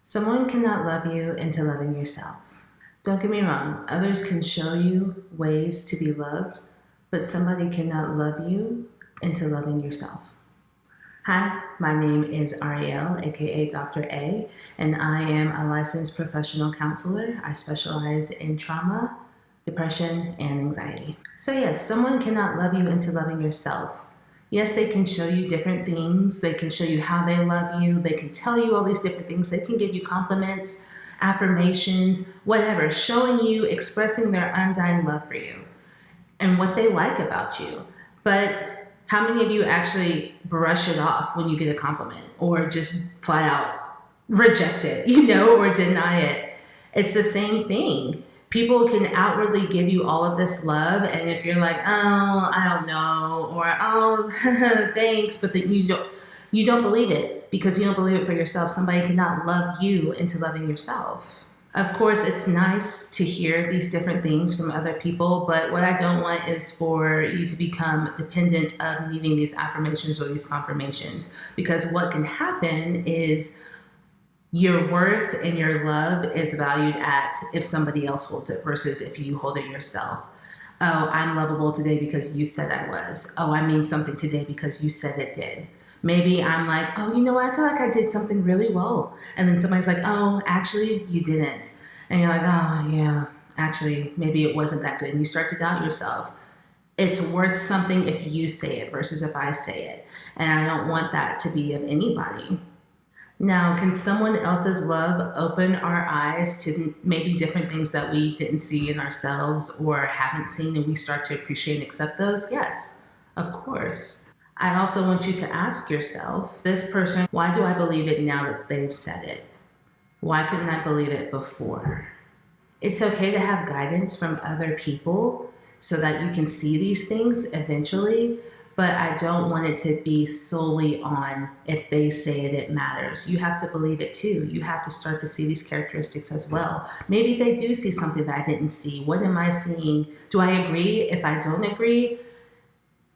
Someone cannot love you into loving yourself. Don't get me wrong, others can show you ways to be loved, but somebody cannot love you into loving yourself. Hi, my name is Ariel, aka Dr. A, and I am a licensed professional counselor. I specialize in trauma, depression, and anxiety. So yes, someone cannot love you into loving yourself. Yes, they can show you different things. They can show you how they love you. They can tell you all these different things. They can give you compliments, affirmations, whatever, showing you, expressing their undying love for you and what they like about you. But how many of you actually brush it off when you get a compliment or just flat out reject it, or deny it? It's the same thing. People can outwardly give you all of this love, and if you're like, oh, I don't know, or oh, thanks, but then you don't believe it because you don't believe it for yourself. Somebody cannot love you into loving yourself. Of course, it's nice to hear these different things from other people, but what I don't want is for you to become dependent of needing these affirmations or these confirmations, because what can happen is your worth and your love is valued at if somebody else holds it versus if you hold it yourself. Oh, I'm lovable today because you said I was. Oh, I mean something today because you said it did. Maybe I'm like, oh, I feel like I did something really well. And then somebody's like, oh, actually, you didn't. And you're like, oh, yeah, actually, maybe it wasn't that good. And you start to doubt yourself. It's worth something if you say it versus if I say it. And I don't want that to be of anybody. Now, can someone else's love open our eyes to maybe different things that we didn't see in ourselves or haven't seen, and we start to appreciate and accept those? Yes, of course. I also want you to ask yourself, this person, why do I believe it now that they've said it? Why couldn't I believe it before? It's okay to have guidance from other people so that you can see these things eventually, but I don't want it to be solely on if they say it, it matters. You have to believe it too. You have to start to see these characteristics as well. Maybe they do see something that I didn't see. What am I seeing? Do I agree? If I don't agree,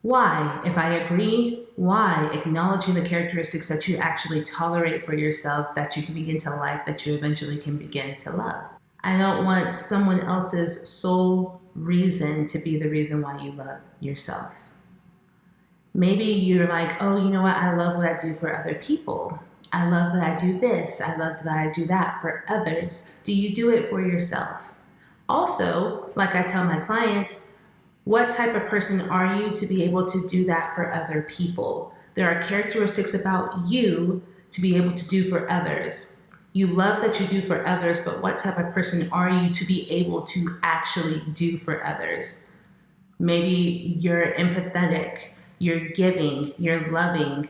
why? If I agree, why? Acknowledging the characteristics that you actually tolerate for yourself, that you can begin to like, that you eventually can begin to love. I don't want someone else's sole reason to be the reason why you love yourself. Maybe you're like, oh, you know what? I love what I do for other people. I love that I do this. I love that I do that for others. Do you do it for yourself? Also, like I tell my clients, what type of person are you to be able to do that for other people? There are characteristics about you to be able to do for others. You love that you do for others, but what type of person are you to be able to actually do for others? Maybe you're empathetic, you're giving, you're loving,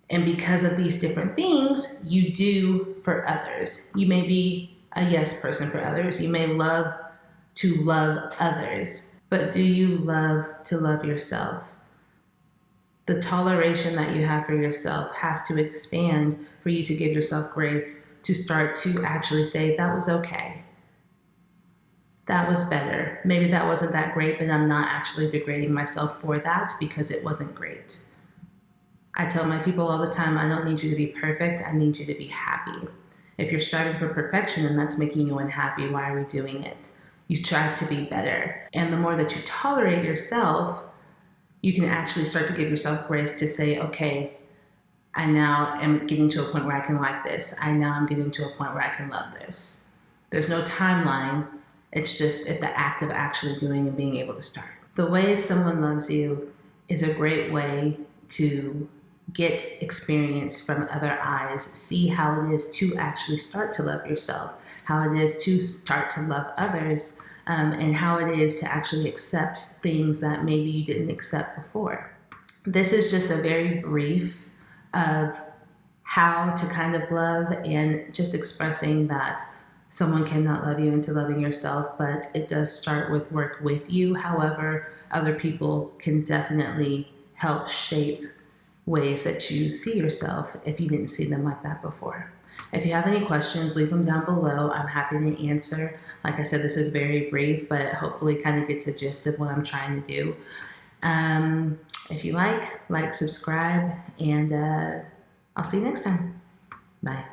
and because of these different things, you do for others. You may be a yes person for others. You may love to love others, but do you love to love yourself? The toleration that you have for yourself has to expand for you to give yourself grace to start to actually say, that was okay. That was better. Maybe that wasn't that great, but I'm not actually degrading myself for that because it wasn't great. I tell my people all the time, I don't need you to be perfect. I need you to be happy. If you're striving for perfection and that's making you unhappy, why are we doing it? You strive to be better. And the more that you tolerate yourself, you can actually start to give yourself grace to say, okay, I now am getting to a point where I can like this. I now am getting to a point where I can love this. There's no timeline. It's just at the act of actually doing and being able to start. The way someone loves you is a great way to get experience from other eyes, see how it is to actually start to love yourself, how it is to start to love others, and how it is to actually accept things that maybe you didn't accept before. This is just a very brief of how to kind of love and just expressing that someone cannot love you into loving yourself, but it does start with work with you. However, other people can definitely help shape ways that you see yourself if you didn't see them like that before. If you have any questions, leave them down below. I'm happy to answer. Like I said, this is very brief, but hopefully kind of gets a gist of what I'm trying to do. If you like, subscribe, and I'll see you next time. Bye.